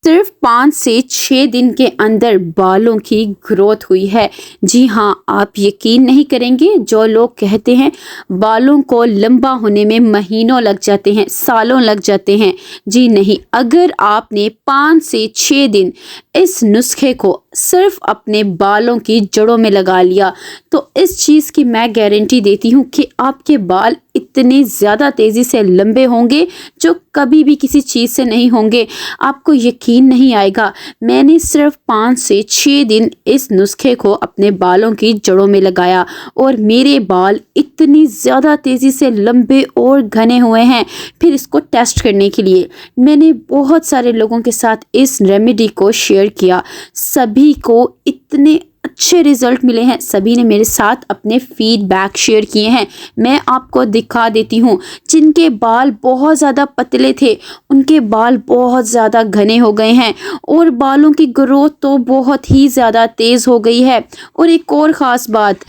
सिर्फ 5 से 6 दिन के अंदर बालों की ग्रोथ हुई है। जी हाँ, आप यकीन नहीं करेंगे, जो लोग कहते हैं बालों को लंबा होने में महीनों लग जाते हैं, सालों लग जाते हैं, जी नहीं। अगर आपने 5 से 6 दिन इस नुस्खे को सिर्फ अपने बालों की जड़ों में लगा लिया तो इस चीज़ की मैं गारंटी देती हूँ कि आपके बाल इतने ज़्यादा तेज़ी से लंबे होंगे जो कभी भी किसी चीज़ से नहीं होंगे। आपको यकीन नहीं आएगा, मैंने सिर्फ 5 से 6 दिन इस नुस्खे को अपने बालों की जड़ों में लगाया और मेरे बाल इतनी ज़्यादा तेज़ी से लंबे और घने हुए हैं। फिर इसको टेस्ट करने के लिए मैंने बहुत सारे लोगों के साथ इस रेमेडी को शेयर किया, सभी को इतने अच्छे रिजल्ट मिले हैं, सभी ने मेरे साथ अपने फीडबैक शेयर किए हैं। मैं आपको दिखा देती हूँ, जिनके बाल बहुत ज़्यादा पतले थे उनके बाल बहुत ज़्यादा घने हो गए हैं और बालों की ग्रोथ तो बहुत ही ज़्यादा तेज़ हो गई है। और एक और ख़ास बात,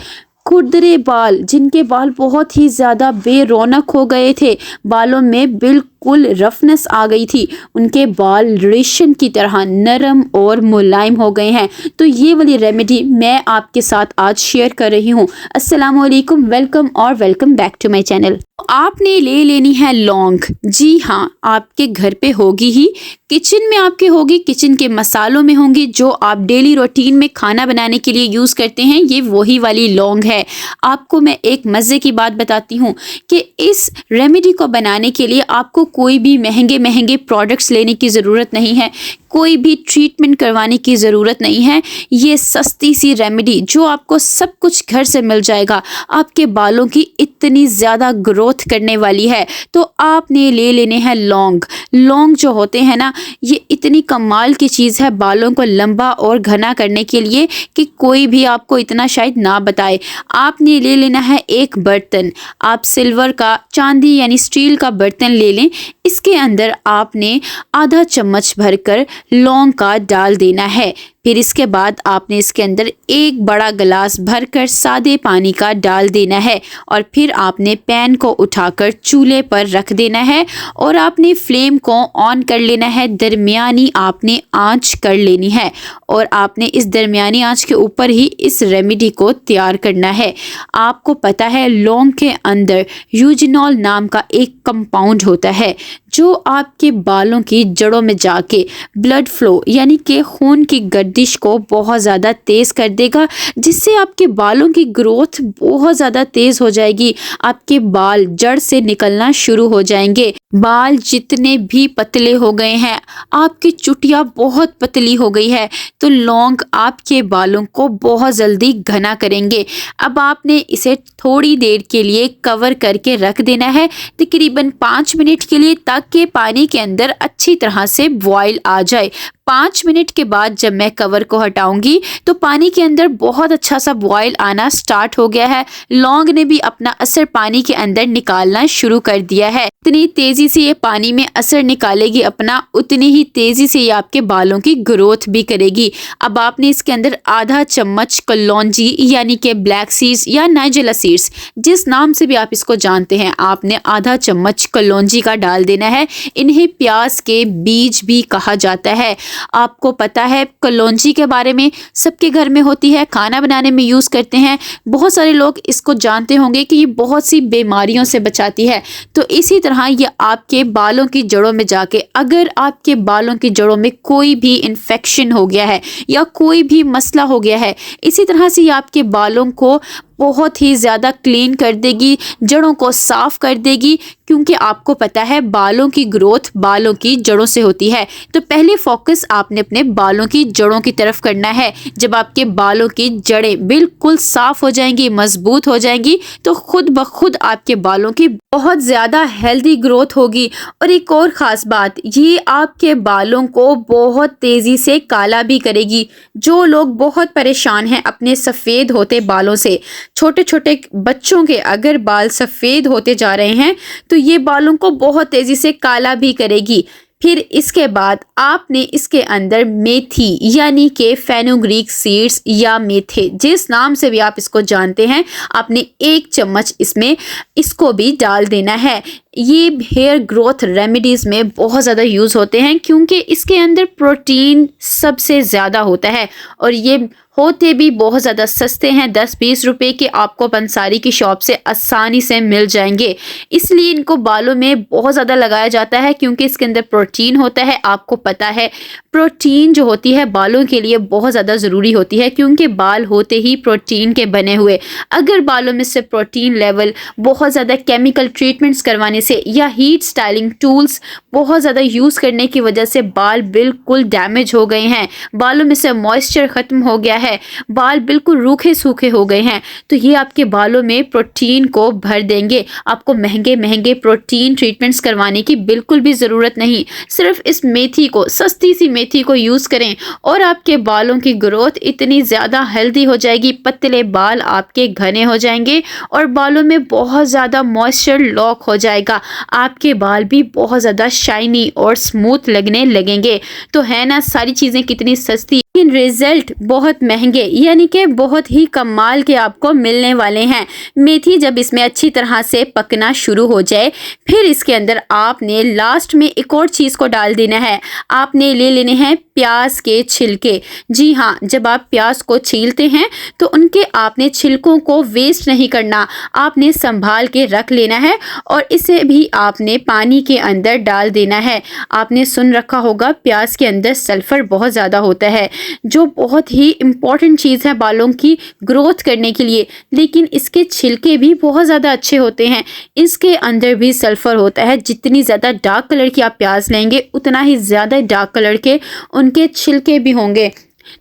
खुरदरे बाल, जिनके बाल बहुत ही ज़्यादा बेरौनक हो गए थे, बालों में बिल्कुल रफनेस आ गई थी, उनके बाल रेशम की तरह नरम और मुलायम हो गए हैं। तो ये वाली रेमेडी मैं आपके साथ आज शेयर कर रही हूँ। अस्सलाम वालेकुम, वेलकम और welcome back to my channel. आपने ले लेनी है लौंग। जी हाँ, आपके घर पे होगी ही, किचन में आपके होगी, किचन के मसालों में होंगी, जो आप डेली रूटीन में खाना बनाने के लिए यूज़ करते हैं, ये वही वाली लौंग है। आपको मैं एक मज़े की बात बताती हूँ कि इस रेमेडी को बनाने के लिए आपको कोई भी महंगे महंगे प्रोडक्ट्स लेने की ज़रूरत नहीं है, कोई भी ट्रीटमेंट करवाने की ज़रूरत नहीं है। ये सस्ती सी रेमेडी जो आपको सब कुछ घर से मिल जाएगा, आपके बालों की इतनी ज़्यादा ग्रोथ करने वाली है। तो आपने ले लेने हैं लौंग। लौंग जो होते हैं ना, ये इतनी कमाल की चीज़ है बालों को लंबा और घना करने के लिए कि कोई भी आपको इतना शायद ना बताए। आपने ले लेना है एक बर्तन, आप सिल्वर का, चांदी यानी स्टील का बर्तन ले लें। इसके अंदर आपने आधा चम्मच भरकर लौंग का डाल देना है। फिर इसके बाद आपने इसके अंदर एक बड़ा गिलास भरकर सादे पानी का डाल देना है और फिर आपने पैन को उठाकर चूल्हे पर रख देना है और आपने फ्लेम को ऑन कर लेना है, दरमियानी आपने आंच कर लेनी है और आपने इस दरमियानी आंच के ऊपर ही इस रेमेडी को तैयार करना है। आपको पता है लौंग के अंदर यूजिनॉल नाम का एक कंपाउंड होता है जो आपके बालों की जड़ों में जाके ब्लड फ्लो यानी कि खून की गर्दिश को बहुत ज़्यादा तेज़ कर देगा, जिससे आपके बालों की ग्रोथ बहुत ज़्यादा तेज़ हो जाएगी। आपके बाल जड़ से निकलना शुरू हो जाएंगे। बाल जितने भी पतले हो गए हैं, आपकी चुटिया बहुत पतली हो गई है, तो लौंग आपके बालों को बहुत जल्दी घना करेंगे। अब आपने इसे थोड़ी देर के लिए कवर करके रख देना है, तकरीबन 5 मिनट के लिए, ताकि पानी के अंदर अच्छी तरह से बॉयल आ जाए। 5 मिनट के बाद जब मैं कवर को हटाऊंगी तो पानी के अंदर बहुत अच्छा सा बॉयल आना स्टार्ट हो गया है। लौंग ने भी अपना असर पानी के अंदर निकालना शुरू कर दिया है। इतनी तेजी से ये पानी में असर निकालेगी अपना, उतनी ही तेजी से ये आपके बालों की ग्रोथ भी करेगी। अब आपने इसके अंदर आधा चम्मच कलौंजी यानी कि ब्लैक सीड्स या नाइजेला सीड्स, जिस नाम से भी आप इसको जानते हैं, आपने आधा चम्मच कलौंजी का डाल देना है। इन्हें प्याज के बीज भी कहा जाता है। आपको पता है कलौंजी के बारे में, सबके घर में होती है, खाना बनाने में यूज़ करते हैं। बहुत सारे लोग इसको जानते होंगे कि ये बहुत सी बीमारियों से बचाती है। तो इसी तरह ये आपके बालों की जड़ों में जाके, अगर आपके बालों की जड़ों में कोई भी इन्फेक्शन हो गया है या कोई भी मसला हो गया है, इसी तरह से ये आपके बालों को बहुत ही ज़्यादा क्लीन कर देगी, जड़ों को साफ़ कर देगी, क्योंकि आपको पता है बालों की ग्रोथ बालों की जड़ों से होती है। तो पहले फोकस आपने अपने बालों की जड़ों की तरफ करना है। जब आपके बालों की जड़ें बिल्कुल साफ़ हो जाएंगी, मजबूत हो जाएंगी, तो खुद ब खुद आपके बालों की बहुत ज़्यादा हेल्दी ग्रोथ होगी। और एक और ख़ास बात, ये आपके बालों को बहुत तेज़ी से काला भी करेगी। जो लोग बहुत परेशान हैं अपने सफ़ेद होते बालों से, छोटे छोटे बच्चों के अगर बाल सफ़ेद होते जा रहे हैं, तो ये बालों को बहुत तेज़ी से काला भी करेगी। फिर इसके बाद आपने इसके अंदर मेथी यानी कि फेनुग्रीक सीड्स या मेथे, जिस नाम से भी आप इसको जानते हैं, आपने 1 चम्मच इसमें इसको भी डाल देना है। ये हेयर ग्रोथ रेमेडीज़ में बहुत ज़्यादा यूज़ होते हैं क्योंकि इसके अंदर प्रोटीन सबसे ज़्यादा होता है और ये होते भी बहुत ज़्यादा सस्ते हैं। 10-20 रुपए के आपको पंसारी की शॉप से आसानी से मिल जाएंगे। इसलिए इनको बालों में बहुत ज़्यादा लगाया जाता है क्योंकि इसके अंदर प्रोटीन होता है। आपको पता है प्रोटीन जो होती है बालों के लिए बहुत ज़्यादा ज़रूरी होती है क्योंकि बाल होते ही प्रोटीन के बने हुए। अगर बालों में से प्रोटीन लेवल बहुत ज़्यादा केमिकल ट्रीटमेंट्स करवाने से या हीट स्टाइलिंग टूल्स बहुत ज़्यादा यूज़ करने की वजह से बाल बिल्कुल डैमेज हो गए हैं, बालों में से मॉइस्चर ख़त्म हो गया है, बाल बिल्कुल रूखे सूखे हो गए हैं, तो ये आपके बालों में प्रोटीन को भर देंगे। आपको महंगे महंगे प्रोटीन ट्रीटमेंट्स करवाने की बिल्कुल भी ज़रूरत नहीं। सिर्फ इस मेथी को, सस्ती सी मेथी को यूज़ करें और आपके बालों की ग्रोथ इतनी ज़्यादा हेल्दी हो जाएगी, पतले बाल आपके घने हो जाएंगे और बालों में बहुत ज़्यादा मॉइस्चर लॉक हो जाएगा। आपके बाल भी बहुत ज़्यादा शाइनी और स्मूथ लगने लगेंगे। तो है ना सारी चीज़ें कितनी सस्ती, लेकिन रिजल्ट बहुत महंगे, यानी कि बहुत ही कमाल के आपको मिलने वाले हैं। मेथी जब इसमें अच्छी तरह से पकना शुरू हो जाए, फिर इसके अंदर आपने लास्ट में एक और चीज़ को डाल देना है। आपने ले लेने हैं प्याज के छिलके। जी हाँ, जब आप प्याज को छीलते हैं तो उनके आपने छिलकों को वेस्ट नहीं करना, आपने संभाल के रख लेना है और इसे भी आपने पानी के अंदर डाल देना है। आपने सुन रखा होगा प्याज के अंदर सल्फ़र बहुत ज़्यादा होता है जो बहुत ही इम्पॉर्टेंट चीज़ है बालों की ग्रोथ करने के लिए, लेकिन इसके छिलके भी बहुत ज़्यादा अच्छे होते हैं। इसके अंदर भी सल्फ़र होता है। जितनी ज़्यादा डार्क कलर की आप प्याज लेंगे उतना ही ज़्यादा डार्क कलर के उनके छिलके भी होंगे।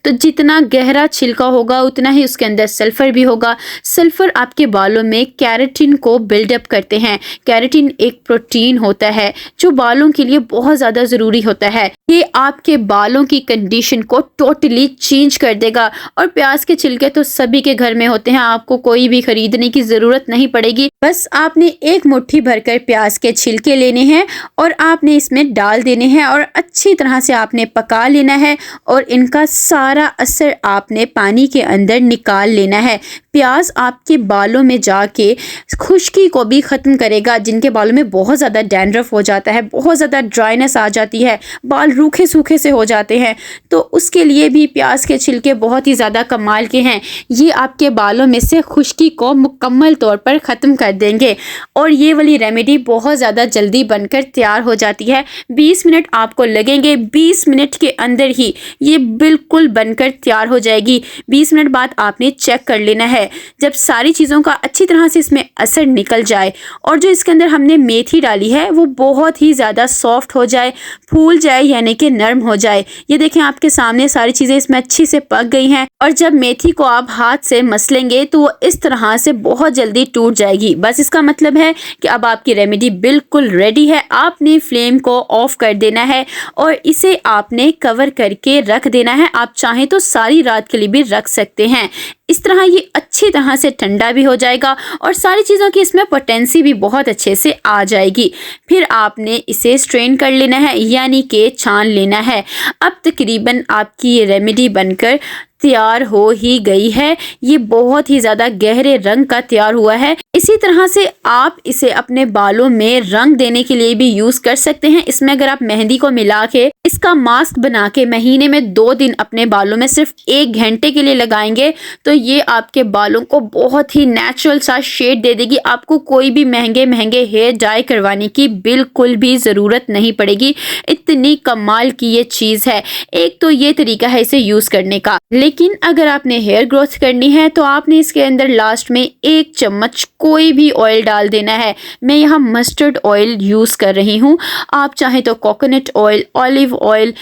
तो जितना गहरा छिलका होगा उतना ही उसके अंदर सल्फ़र भी होगा। सल्फ़र आपके बालों में केराटिन को बिल्डअप करते हैं। केराटिन एक प्रोटीन होता है जो बालों के लिए बहुत ज़्यादा ज़रूरी होता है। ये आपके बालों की कंडीशन को टोटली चेंज कर देगा। और प्याज के छिलके तो सभी के घर में होते हैं, आपको कोई भी खरीदने की ज़रूरत नहीं पड़ेगी। बस आपने एक मुट्ठी भरकर प्याज के छिलके लेने हैं और आपने इसमें डाल देने हैं और अच्छी तरह से आपने पका लेना है और इनका सारा असर आपने पानी के अंदर निकाल लेना है। प्याज आपके बालों में जाके खुश्की को भी ख़त्म करेगा। जिनके बालों में बहुत ज़्यादा डैंड्रफ हो जाता है, बहुत ज़्यादा ड्राइनेस आ जाती है, बाल रूखे सूखे से हो जाते हैं, तो उसके लिए भी प्याज के छिलके बहुत ही ज़्यादा कमाल के हैं। ये आपके बालों में से खुश्की को मुकम्मल तौर पर ख़त्म कर देंगे और ये वाली रेमेडी बहुत ज़्यादा जल्दी बनकर तैयार हो जाती है। 20 मिनट आपको लगेंगे। 20 मिनट के अंदर ही ये बिल्कुल बनकर तैयार हो जाएगी। 20 मिनट बाद आपने चेक कर लेना है। जब सारी चीज़ों का अच्छी तरह से इसमें असर निकल जाए और जो इसके अंदर हमने मेथी डाली है वो बहुत ही ज़्यादा सॉफ्ट हो जाए, फूल जाए, यानी कि नरम हो जाए। ये देखें आपके सामने सारी चीज़ें इसमें अच्छी से पक गई हैं और जब मेथी को आप हाथ से मसलेंगे तो वो इस तरह से बहुत जल्दी टूट जाएगी। बस इसका मतलब है कि अब आपकी रेमेडी बिल्कुल रेडी है। आपने फ्लेम को ऑफ कर देना है और इसे आपने कवर करके रख देना है। आप चाहें तो सारी रात के लिए भी रख सकते हैं। इस तरह ये अच्छी तरह से ठंडा भी हो जाएगा और सारी चीज़ों की इसमें पोटेंसी भी बहुत अच्छे से आ जाएगी। फिर आपने इसे स्ट्रेन कर लेना है, यानी कि छान लेना है। अब तकरीबन आपकी ये रेमेडी बनकर तैयार हो ही गई है। ये बहुत ही ज़्यादा गहरे रंग का तैयार हुआ है। इसी तरह से आप इसे अपने बालों में रंग देने के लिए भी यूज़ कर सकते हैं। इसमें अगर आप मेहंदी को मिला के इसका मास्क बना के महीने में 2 दिन अपने बालों में सिर्फ 1 घंटे के लिए लगाएंगे तो ये आपके बालों को बहुत ही नेचुरल सा शेड दे देगी। आपको कोई भी महंगे महंगे हेयर डाई करवाने की बिल्कुल भी ज़रूरत नहीं पड़ेगी। इतनी कमाल की ये चीज़ है। एक तो ये तरीका है इसे यूज़ करने का, लेकिन अगर आपने हेयर ग्रोथ करनी है तो आपने इसके अंदर लास्ट में 1 चम्मच कोई भी ऑयल डाल देना है। मैं यहाँ मस्टर्ड ऑयल यूज़ कर रही हूँ। आप चाहें तो कोकोनट ऑयल, ऑलिव ऑयल,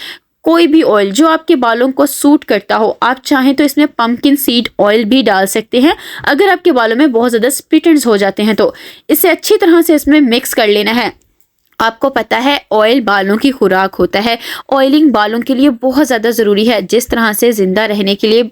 कोई भी ऑयल जो आपके बालों को सूट करता हो। आप चाहें तो इसमें पंपकिन सीड ऑयल भी डाल सकते हैं अगर आपके बालों में बहुत ज़्यादा स्प्लिट एंड्स हो जाते हैं तो। इसे अच्छी तरह से इसमें मिक्स कर लेना है आपको पता है ऑयल बालों की खुराक होता है। ऑयलिंग बालों के लिए बहुत ज़्यादा ज़रूरी है। जिस तरह से ज़िंदा रहने के लिए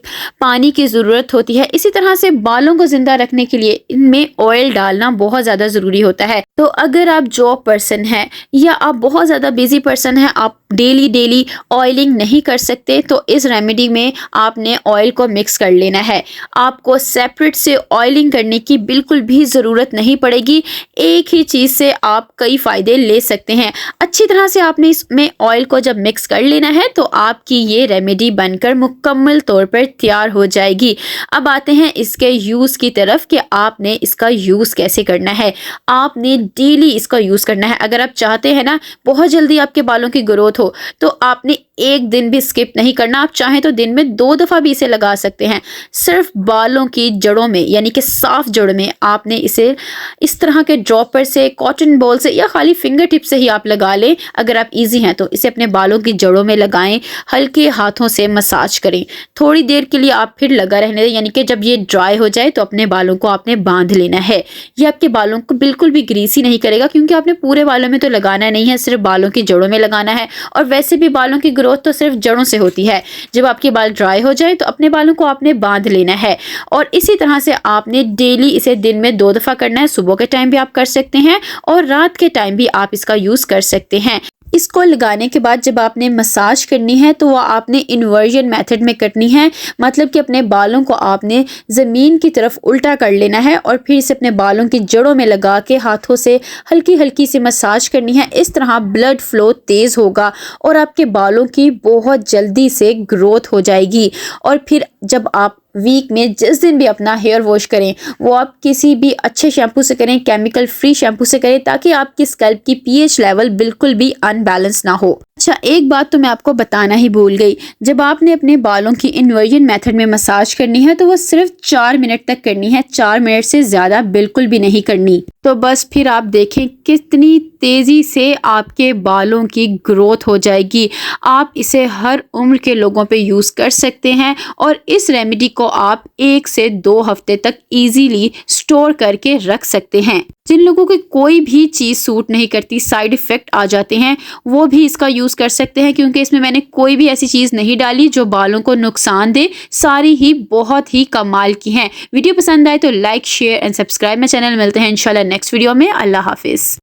पानी की ज़रूरत होती है, इसी तरह से बालों को ज़िंदा रखने के लिए इनमें ऑयल डालना बहुत ज़्यादा ज़रूरी होता है। तो अगर आप जॉब पर्सन हैं या आप बहुत ज़्यादा बिजी पर्सन हैं, आप डेली ऑयलिंग नहीं कर सकते, तो इस रेमेडी में आपने ऑयल को मिक्स कर लेना है। आपको सेपरेट से ऑयलिंग करने की बिल्कुल भी ज़रूरत नहीं पड़ेगी। एक ही चीज़ से आप कई फ़ायदे ले सकते हैं। अच्छी तरह से आपने इसमें ऑयल को जब मिक्स कर लेना है तो आपकी ये रेमेडी बनकर मुकम्मल तौर पर तैयार हो जाएगी। अब आते हैं इसके यूज़ की तरफ कि आपने इसका यूज़ कैसे करना है। आपने डेली इसका यूज़ करना है। अगर आप चाहते हैं ना बहुत जल्दी आपके बालों की ग्रोथ हो, तो आपने एक दिन भी स्किप नहीं करना। आप चाहें तो दिन में 2 दफ़ा भी इसे लगा सकते हैं। सिर्फ बालों की जड़ों में, यानी कि साफ जड़ में आपने इसे इस तरह के ड्रॉपर से, कॉटन बॉल से या खाली फिंगर टिप से ही आप लगा लें। अगर आप इजी हैं तो इसे अपने बालों की जड़ों में लगाएं। हल्के हाथों से मसाज करें। थोड़ी देर के लिए आप फिर लगा रहने दें, यानी कि जब ये ड्राई हो जाए तो अपने बालों को आपने बांध लेना है। ये आपके बालों को बिल्कुल भी ग्रीसी नहीं करेगा, क्योंकि आपने पूरे बालों में तो लगाना नहीं है, सिर्फ बालों की जड़ों में लगाना है। और वैसे भी बालों की ग्रोथ तो सिर्फ जड़ों से होती है। जब आपके बाल ड्राई हो जाए तो अपने बालों को आपने बांध लेना है। और इसी तरह से आपने डेली इसे दिन में 2 दफ़ा करना है। सुबह के टाइम भी आप कर सकते हैं और रात के टाइम भी आप इसका यूज़ कर सकते हैं। इसको लगाने के बाद जब आपने मसाज करनी है तो वो आपने इन्वर्जन मेथड में करनी है। मतलब कि अपने बालों को आपने ज़मीन की तरफ उल्टा कर लेना है और फिर इसे अपने बालों की जड़ों में लगा के हाथों से हल्की हल्की सी मसाज करनी है। इस तरह ब्लड फ्लो तेज़ होगा और आपके बालों की बहुत जल्दी से ग्रोथ हो जाएगी। और फिर जब आप वीक में जिस दिन भी अपना हेयर वॉश करें, वो आप किसी भी अच्छे शैम्पू से करें, केमिकल फ्री शैम्पू से करें, ताकि आपकी स्कैल्प की पीएच लेवल बिल्कुल भी अनबैलेंस ना हो। अच्छा, एक बात तो मैं आपको बताना ही भूल गई। जब आपने अपने बालों की इन्वर्जन मेथड में मसाज करनी है तो वो सिर्फ 4 मिनट तक करनी है। 4 मिनट से ज़्यादा बिल्कुल भी नहीं करनी। तो बस फिर आप देखें कितनी तेज़ी से आपके बालों की ग्रोथ हो जाएगी। आप इसे हर उम्र के लोगों पे यूज़ कर सकते हैं और इस रेमेडी को आप 1 से 2 हफ्ते तक इजीली स्टोर करके रख सकते हैं। जिन लोगों को कोई भी चीज़ सूट नहीं करती, साइड इफ़ेक्ट आ जाते हैं, वो भी इसका यूज़ कर सकते हैं, क्योंकि इसमें मैंने कोई भी ऐसी चीज़ नहीं डाली जो बालों को नुकसान दे। सारी ही बहुत ही कमाल की हैं। वीडियो पसंद आए तो like, share and subscribe my channel. मिलते हैं इंशाल्लाह नेक्स्ट वीडियो में। अल्लाह हाफिज़।